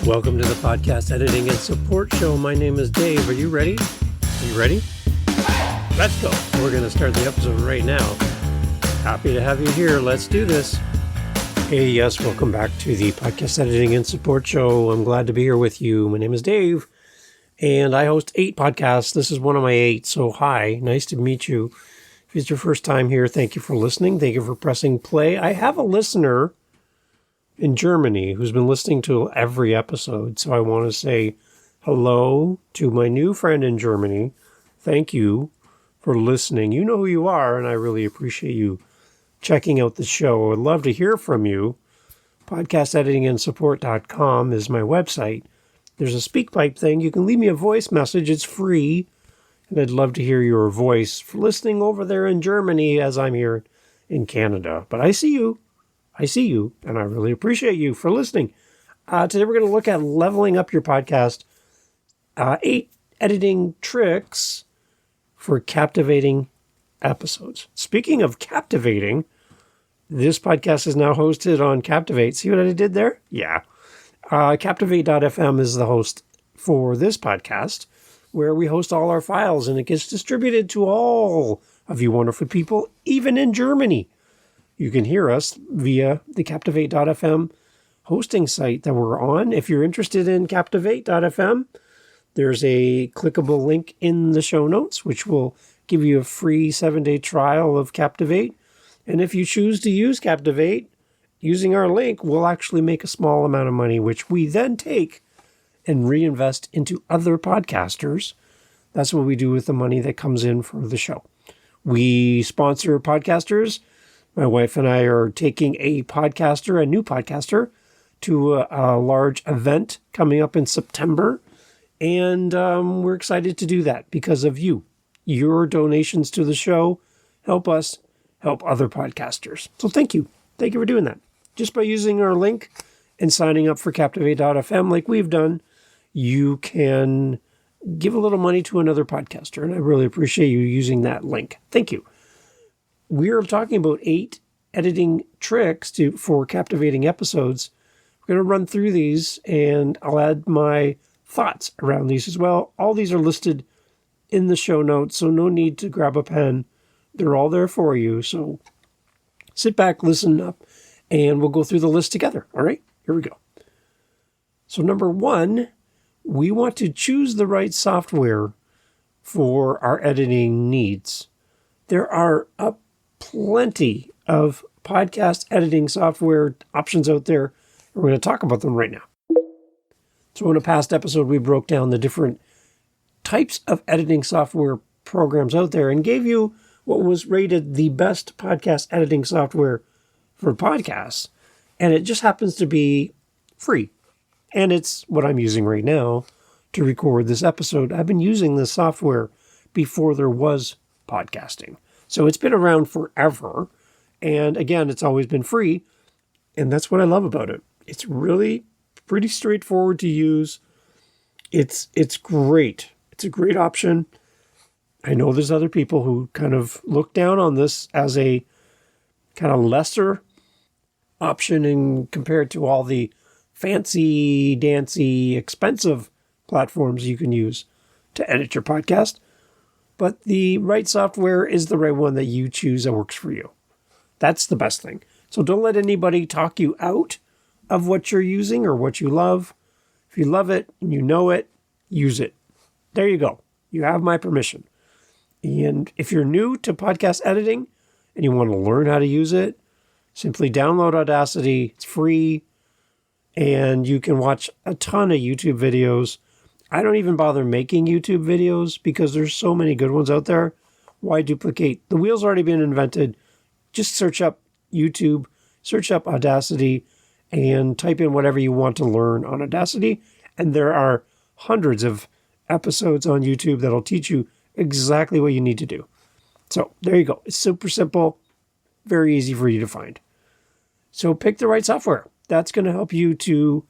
Welcome to the podcast editing and support show. My name is Dave. Are you ready? Are you ready? Let's go. We're going to start the episode right now. Happy to have you here. Let's do this. Hey, yes, welcome back to the podcast editing and support show. I'm glad to be here with you. My name is Dave, and I host 8 podcasts. This is one of my 8, so hi, nice to meet you. If it's your first time here, thank you for listening. Thank you for pressing play. I have a listener in Germany who's been listening to every episode, so I want to say hello to my new friend in Germany. Thank you for listening. You know who you are, and I really appreciate you checking out the show. I'd love to hear from you. Podcasteditingandsupport.com is my website. There's a SpeakPipe thing. You can leave me a voice message. It's free, and I'd love to hear your voice for listening over there in Germany as I'm here in Canada. But I see you, and I really appreciate you for listening. Today we're going to look at leveling up your podcast. 8 editing tricks for captivating episodes. Speaking of captivating, this podcast is now hosted on Captivate. See what I did there? Yeah. Captivate.fm is the host for this podcast, where we host all our files, and it gets distributed to all of you wonderful people, even in Germany. You can hear us via the Captivate.fm hosting site that we're on. If you're interested in Captivate.fm, there's a clickable link in the show notes, which will give you a free 7-day trial of Captivate. And if you choose to use Captivate, using our link, we'll actually make a small amount of money, which we then take and reinvest into other podcasters. That's what we do with the money that comes in for the show. We sponsor podcasters. My wife and I are taking a new podcaster, to a large event coming up in September. And we're excited to do that because of you. Your donations to the show help us help other podcasters. So thank you. Thank you for doing that. Just by using our link and signing up for Captivate.fm like we've done, you can give a little money to another podcaster. And I really appreciate you using that link. Thank you. We're talking about 8 editing tricks for captivating episodes. We're going to run through these, and I'll add my thoughts around these as well. All these are listed in the show notes, so no need to grab a pen. They're all there for you. So sit back, listen up, and we'll go through the list together. All right, here we go. So number 1, we want to choose the right software for our editing needs. There are plenty of podcast editing software options out there. We're going to talk about them right now. So in a past episode, we broke down the different types of editing software programs out there and gave you what was rated the best podcast editing software for podcasts. And it just happens to be free. And it's what I'm using right now to record this episode. I've been using this software before there was podcasting. So it's been around forever. And again, it's always been free. And that's what I love about it. It's really pretty straightforward to use. It's great. It's a great option. I know there's other people who kind of look down on this as a kind of lesser option in compared to all the fancy, dancy, expensive platforms you can use to edit your podcast. But the right software is the right one that you choose that works for you. That's the best thing. So don't let anybody talk you out of what you're using or what you love. If you love it and you know it, use it. There you go. You have my permission. And if you're new to podcast editing and you want to learn how to use it, simply download Audacity. It's free. And you can watch a ton of YouTube videos. I don't even bother making YouTube videos because there's so many good ones out there. Why duplicate? The wheel's already been invented. Just search up YouTube, search up Audacity, and type in whatever you want to learn on Audacity. And there are hundreds of episodes on YouTube that'll teach you exactly what you need to do. So there you go. It's super simple, very easy for you to find. So pick the right software. That's going to help you to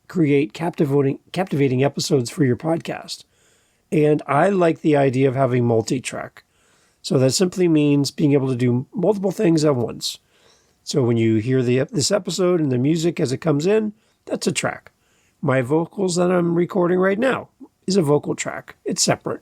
create captivating episodes for your podcast. And I like the idea of having multi-track. So that simply means being able to do multiple things at once. So when you hear this episode and the music as it comes in, that's a track. My vocals that I'm recording right now is a vocal track. It's separate.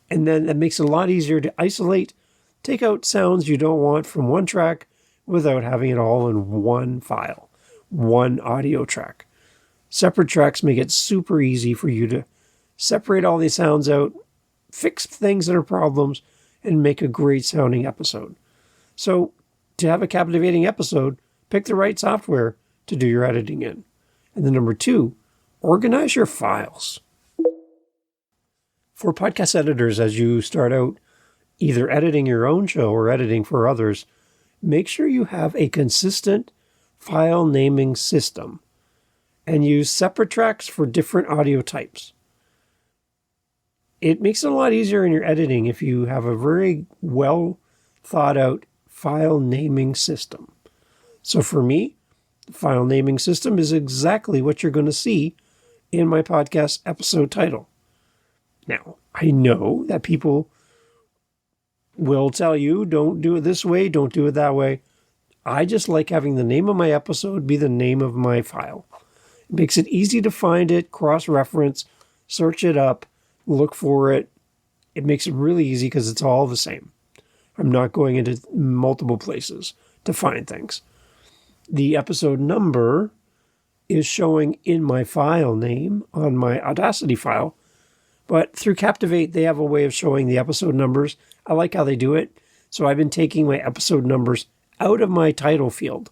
And then it makes it a lot easier to isolate, take out sounds you don't want from one track without having it all in one file, one audio track. Separate tracks make it super easy for you to separate all these sounds out, fix things that are problems, and make a great sounding episode. So to have a captivating episode, pick the right software to do your editing in. And then number 2, organize your files. For podcast editors, as you start out either editing your own show or editing for others, make sure you have a consistent file naming system and use separate tracks for different audio types. It makes it a lot easier in your editing if you have a very well thought out file naming system. So for me, the file naming system is exactly what you're going to see in my podcast episode title. Now, I know that people will tell you, don't do it this way, don't do it that way. I just like having the name of my episode be the name of my file. It makes it easy to find it, cross-reference, search it up, look for it. It makes it really easy because it's all the same. I'm not going into multiple places to find things. The episode number is showing in my file name on my Audacity file, but through Captivate, they have a way of showing the episode numbers. I like how they do it. So I've been taking my episode numbers out of my title field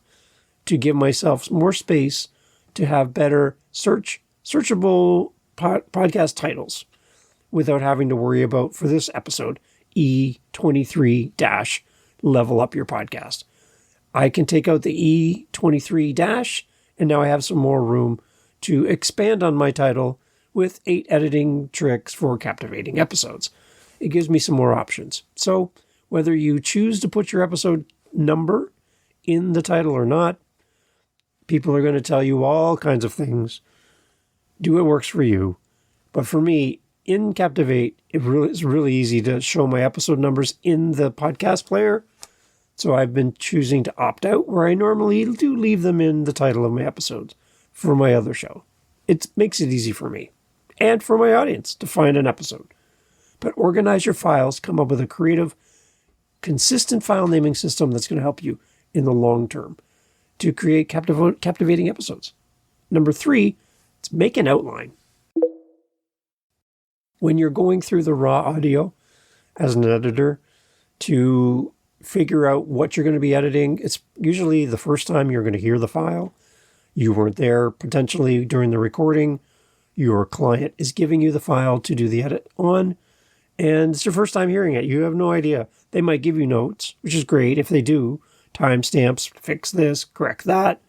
to give myself more space to have better searchable podcast titles without having to worry about, for this episode, E23- level up your podcast. I can take out the E23- and now I have some more room to expand on my title with 8 editing tricks for captivating episodes. It gives me some more options. So whether you choose to put your episode number in the title or not, people are going to tell you all kinds of things. Do what works for you. But for me, in Captivate, it's really easy to show my episode numbers in the podcast player. So I've been choosing to opt out, where I normally do leave them in the title of my episodes for my other show. It makes it easy for me and for my audience to find an episode. But organize your files, come up with a creative, consistent file naming system that's going to help you in the long term to create captivating episodes. Number 3, it's make an outline. When you're going through the raw audio as an editor to figure out what you're going to be editing, it's usually the first time you're going to hear the file. You weren't there potentially during the recording. Your client is giving you the file to do the edit on, and it's your first time hearing it. You have no idea. They might give you notes, which is great if they do. Timestamps, fix this, correct that.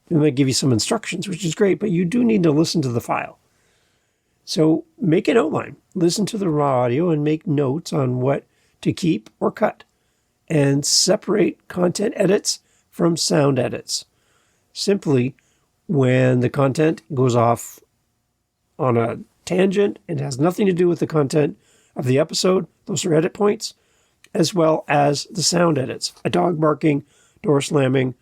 They might give you some instructions, which is great, but you do need to listen to the file. So make an outline. Listen to the raw audio and make notes on what to keep or cut. And separate content edits from sound edits. Simply, when the content goes off on a tangent and has nothing to do with the content of the episode, those are edit points, as well as the sound edits. A dog barking, door slamming,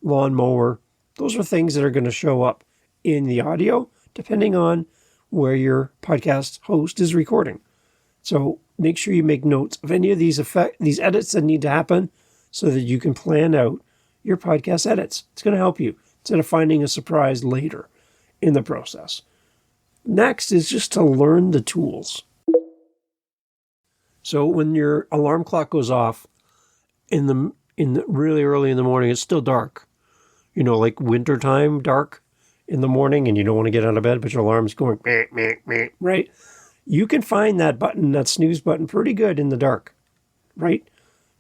lawnmower. Those are things that are going to show up in the audio, depending on where your podcast host is recording. So make sure you make notes of any of these edits that need to happen so that you can plan out your podcast edits. It's going to help you instead of finding a surprise later in the process. Next is just to learn the tools. So when your alarm clock goes off in the really early in the morning, it's still dark. You know, like wintertime dark in the morning, and you don't want to get out of bed, but your alarm's going meh, meh, meh, right? You can find that button, that snooze button, pretty good in the dark, right?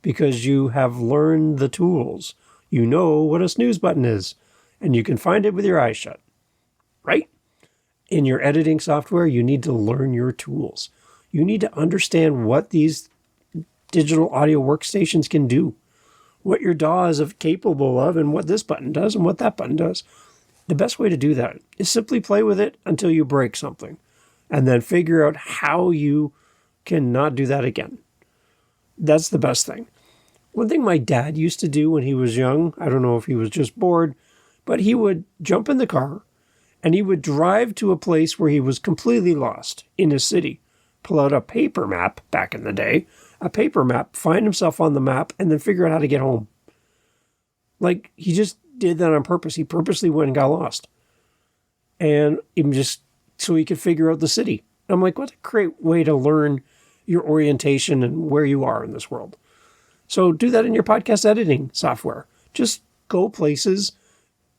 Because you have learned the tools. You know what a snooze button is, and you can find it with your eyes shut, right? In your editing software, you need to learn your tools. You need to understand what these digital audio workstations can do, what your DAWs are capable of, and what this button does and what that button does. The best way to do that is simply play with it until you break something, and then figure out how you can not do that again. That's the best thing. One thing my dad used to do when he was young, I don't know if he was just bored, but he would jump in the car And he would drive to a place where he was completely lost in a city, pull out a paper map back in the day, a paper map, find himself on the map, and then figure out how to get home. Like, he just did that on purpose. He purposely went and got lost. And even just so he could figure out the city. I'm like, what a great way to learn your orientation and where you are in this world. So do that in your podcast editing software. Just go places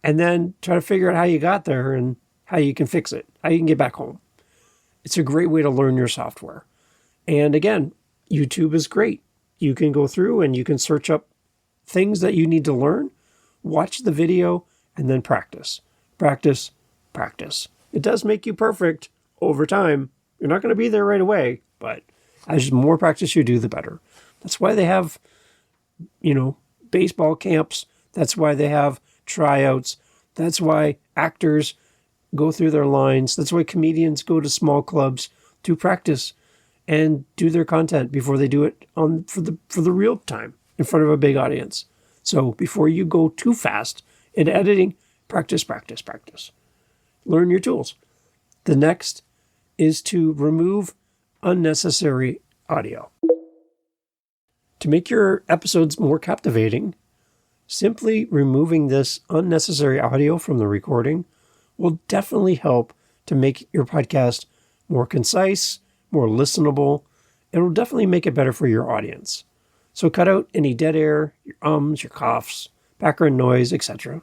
and then try to figure out how you got there and how you can fix it, how you can get back home. It's a great way to learn your software. And again, YouTube is great. You can go through and you can search up things that you need to learn, watch the video, and then practice. Practice, practice. It does make you perfect over time. You're not going to be there right away, but as more practice you do, the better. That's why they have, baseball camps. That's why they have tryouts. That's why actors go through their lines. That's why comedians go to small clubs to practice and do their content before they do it for the real time in front of a big audience. So before you go too fast in editing, practice, practice, practice. Learn your tools. The next is to remove unnecessary audio. To make your episodes more captivating, simply removing this unnecessary audio from the recording will definitely help to make your podcast more concise, more listenable. It will definitely make it better for your audience. So cut out any dead air, your ums, your coughs, background noise, etc.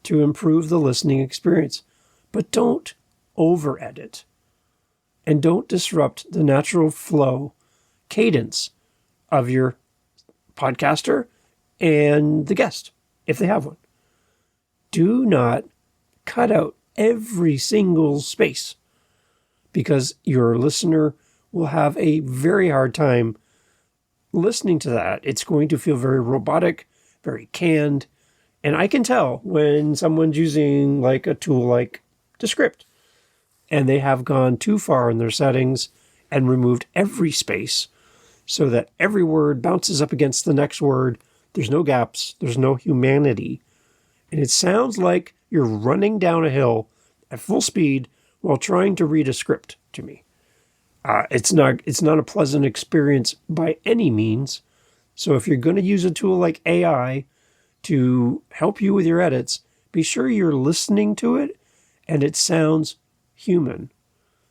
to improve the listening experience. But don't over-edit. And don't disrupt the natural flow, cadence of your podcaster and the guest, if they have one. Do not cut out every single space, because your listener will have a very hard time listening to that. It's going to feel very robotic, very canned. And I can tell when someone's using like a tool like Descript and they have gone too far in their settings and removed every space so that every word bounces up against the next word. There's no gaps. There's no humanity. And it sounds like you're running down a hill at full speed while trying to read a script to me. It's not a pleasant experience by any means. So if you're going to use a tool like AI to help you with your edits, be sure you're listening to it and it sounds human.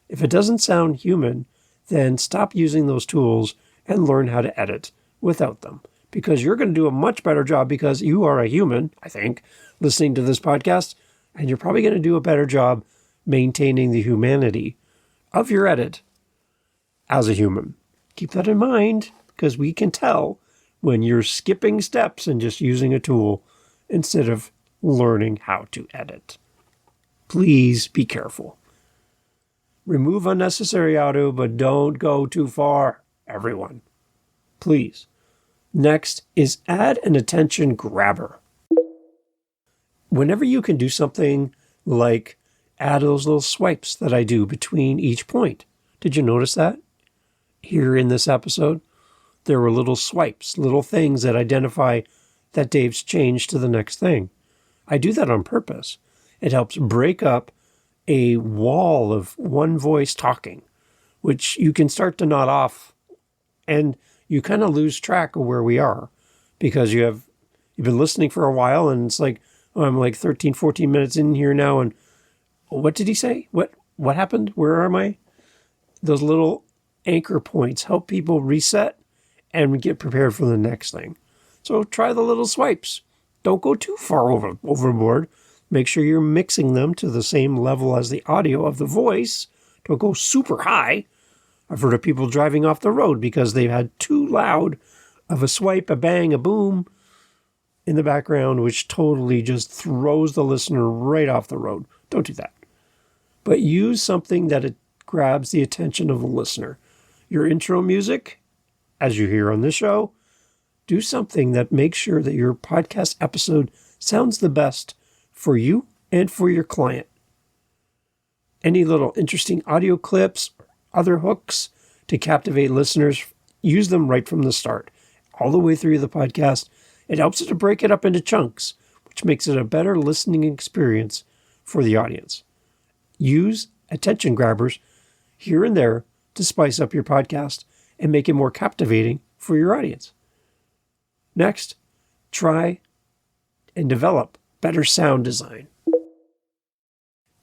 If it doesn't sound human, then stop using those tools and learn how to edit without them. Because you're going to do a much better job because you are a human, I think, listening to this podcast, and you're probably going to do a better job maintaining the humanity of your edit as a human. Keep that in mind, because we can tell when you're skipping steps and just using a tool instead of learning how to edit. Please be careful. Remove unnecessary audio, but don't go too far, everyone. Please. Next is add an attention grabber. Whenever you can do something like add those little swipes that I do between each point. Did you notice that? Here in this episode, there were little swipes, little things that identify that Dave's changed to the next thing. I do that on purpose. It helps break up a wall of one voice talking, which you can start to nod off, and you kind of lose track of where we are because you've been listening for a while, and it's like, oh, I'm like 13, 14 minutes in here now, and what did he say? What happened? Where am I? Those little anchor points help people reset and get prepared for the next thing. So try the little swipes. Don't go too far overboard. Make sure you're mixing them to the same level as the audio of the voice. Don't go super high. I've heard of people driving off the road because they've had too loud of a swipe, a bang, a boom in the background, which totally just throws the listener right off the road. Don't do that. But use something that it grabs the attention of the listener. Your intro music, as you hear on this show, do something that makes sure that your podcast episode sounds the best for you and for your client. Any little interesting audio clips, other hooks to captivate listeners, use them right from the start, all the way through the podcast. It helps it to break it up into chunks, which makes it a better listening experience for the audience. Use attention grabbers here and there to spice up your podcast and make it more captivating for your audience. Next, try and develop better sound design.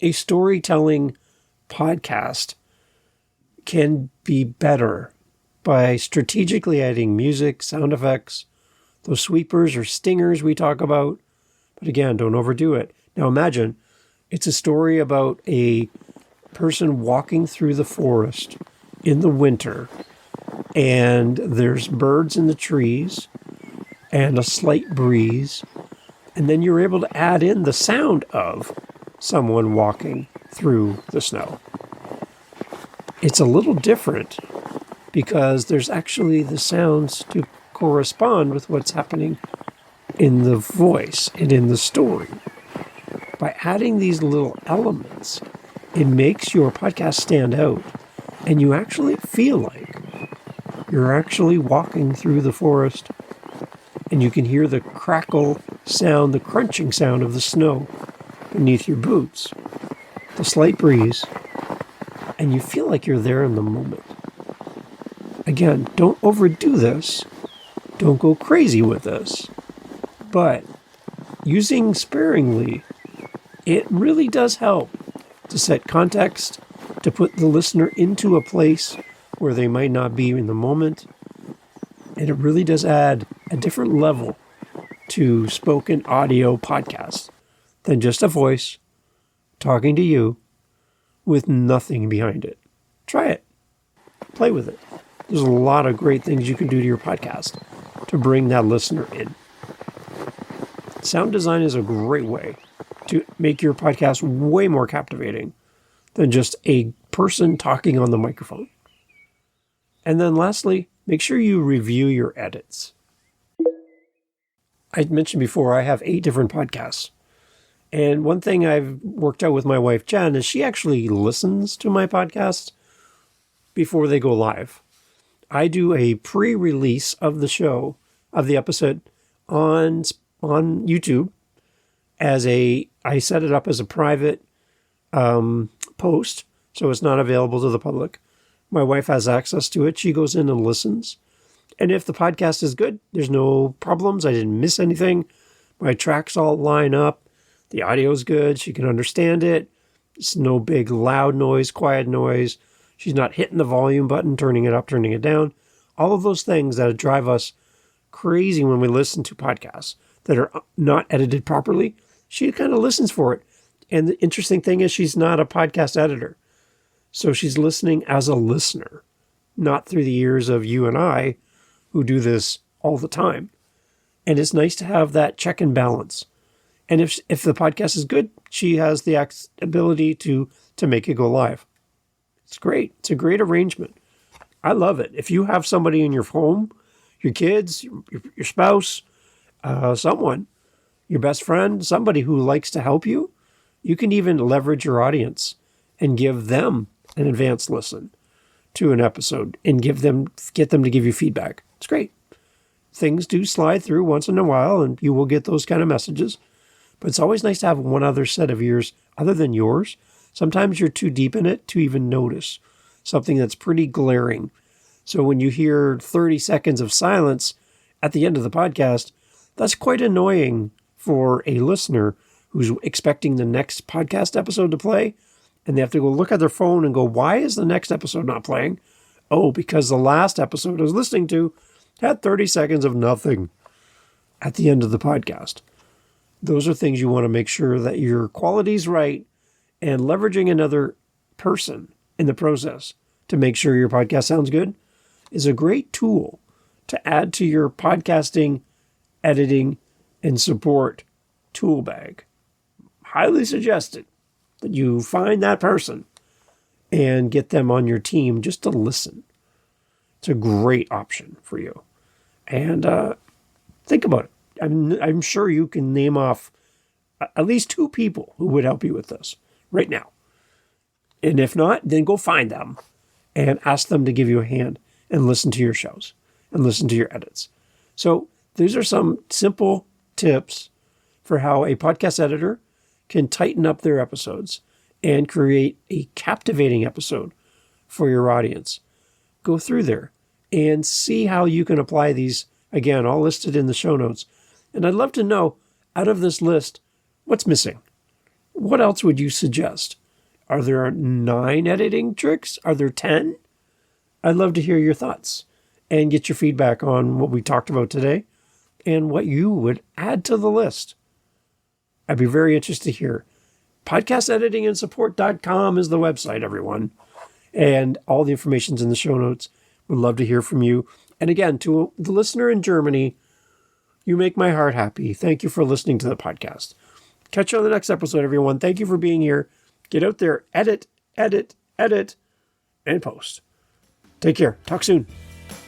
A storytelling podcast can be better by strategically adding music, sound effects, those sweepers or stingers we talk about. But again, don't overdo it. Now imagine it's a story about a person walking through the forest in the winter, and there's birds in the trees and a slight breeze, and then you're able to add in the sound of someone walking through the snow. It's a little different because there's actually the sounds to correspond with what's happening in the voice and in the story. By adding these little elements, it makes your podcast stand out, and you actually feel like you're actually walking through the forest, and you can hear the crackle sound, the crunching sound of the snow beneath your boots, the slight breeze, and you feel like you're there in the moment. Again, don't overdo this. Don't go crazy with this. But using sparingly, it really does help to set context, to put the listener into a place where they might not be in the moment. And it really does add a different level to spoken audio podcasts than just a voice talking to you with nothing behind it. Try it. Play with it. There's a lot of great things you can do to your podcast to bring that listener in. Sound design is a great way to make your podcast way more captivating than just a person talking on the microphone. And then lastly, make sure you review your edits. I mentioned before, I have 8 different podcasts. And one thing I've worked out with my wife, Jen, is she actually listens to my podcasts before they go live. I do a pre-release of the show, of the episode on YouTube I set it up as a private post, so it's not available to the public. My wife has access to it. She goes in and listens. And if the podcast is good, there's no problems. I didn't miss anything. My tracks all line up. The audio is good. She can understand it. It's no big loud noise, quiet noise. She's not hitting the volume button, turning it up, turning it down. All of those things that drive us crazy when we listen to podcasts that are not edited properly. She kind of listens for it. And the interesting thing is she's not a podcast editor. So she's listening as a listener, not through the ears of you and I who do this all the time. And it's nice to have that check and balance. And if the podcast is good, she has the ability to make it go live. It's great. It's a great arrangement. I love it. If you have somebody in your home, your kids, your spouse, someone, your best friend, somebody who likes to help you, you can even leverage your audience and give them an advanced listen to an episode and get them to give you feedback. It's great. Things do slide through once in a while, and you will get those kind of messages. But it's always nice to have one other set of ears other than yours. Sometimes you're too deep in it to even notice something that's pretty glaring. So when you hear 30 seconds of silence at the end of the podcast, that's quite annoying for a listener who's expecting the next podcast episode to play. And they have to go look at their phone and go, why is the next episode not playing? Oh, because the last episode I was listening to had 30 seconds of nothing at the end of the podcast. Those are things you want to make sure that your quality's right, and leveraging another person in the process to make sure your podcast sounds good is a great tool to add to your podcasting, editing, and support tool bag. Highly suggested that you find that person and get them on your team just to listen. It's a great option for you. And think about it. I'm sure you can name off at least 2 people who would help you with this right now. And if not, then go find them and ask them to give you a hand and listen to your shows and listen to your edits. So these are some simple tips for how a podcast editor can tighten up their episodes and create a captivating episode for your audience. Go through there and see how you can apply these, again, all listed in the show notes. And I'd love to know, out of this list, what's missing? What else would you suggest? Are there 9 editing tricks? Are there 10? I'd love to hear your thoughts and get your feedback on what we talked about today and what you would add to the list. I'd be very interested to hear. Podcasteditingandsupport.com is the website, everyone. And all the information's in the show notes. Would love to hear from you. And again, to the listener in Germany, you make my heart happy. Thank you for listening to the podcast. Catch you on the next episode, everyone. Thank you for being here. Get out there, edit, and post. Take care. Talk soon.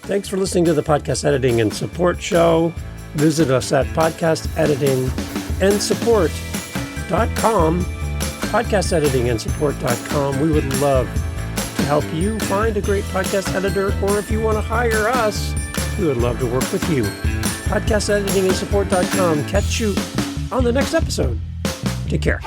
Thanks for listening to the Podcast Editing and Support Show. Visit us at podcasteditingandsupport.com, podcasteditingandsupport.com. We would love to help you find a great podcast editor, or if you want to hire us, we would love to work with you. Podcasteditingandsupport.com. Catch you on the next episode. Take care.